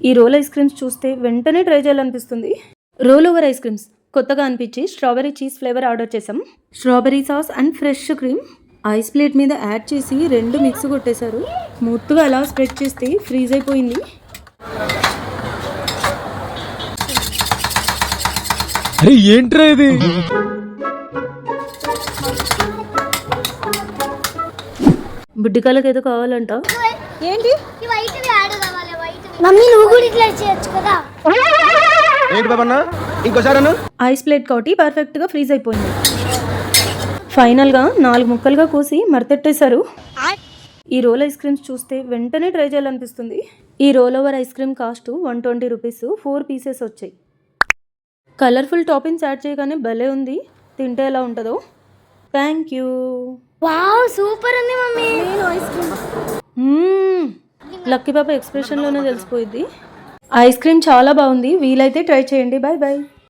ఈ role ice creams చూస్తే వెంటనే ట్రై చేయాలనిపిస్తుంది. రోల్ ఓవర్ ఐస్ క్రీమ్స్ కొత్తగా అనిపించి స్ట్రాబెరీ చీజ్ ఫ్లేవర్ ఆర్డర్ చేసాం. Strawberry sauce and fresh cream ice plate మీద యాడ్ చేసి 2 మిక్స్ కొట్టేశారు. స్మూత్గా అలా స్ప్రెడ్ చేస్తే ఫ్రీజ్ అయిపోయింది. ఏంట్రా ఇది? బుడ్డికాలకి ఏదో కావాలంట. ఏంటి? మమ్మీ నువ్వు కూడా ఇట్లా చేయొచ్చు కదా. ఏంటి బాబన్న? ఇంకోసారి ఐస్ ప్లేట్ కాబట్టి పర్ఫెక్ట్ గా ఫ్రీజ్ అయిపోయింది. ఫైనల్ గా 4 ముక్కలుగా కోసి మరతెట్టేశారు. ఈ రోల్ ఐస్ క్రీమ్స్ చూస్తే వెంటనే ట్రై చేయాలనిపిస్తుంది. ఈ roll over ice cream cost 120 rupees. 4 pieces వచ్చాయి. కలర్ఫుల్ టాపింగ్స్ యాడ్ చేయగానే భలే ఉంది. తింటే ఎలా ఉంటుందో. Thank you. వావ్ సూపర్ ఉంది మమ్మీ. లక్కీ పాప ఎక్స్ప్రెషన్ లోనే తెలిసిపోయింది. ఐస్ క్రీమ్ చాలా బాగుంది. వీలైతే ట్రై చేయండి. Bye bye.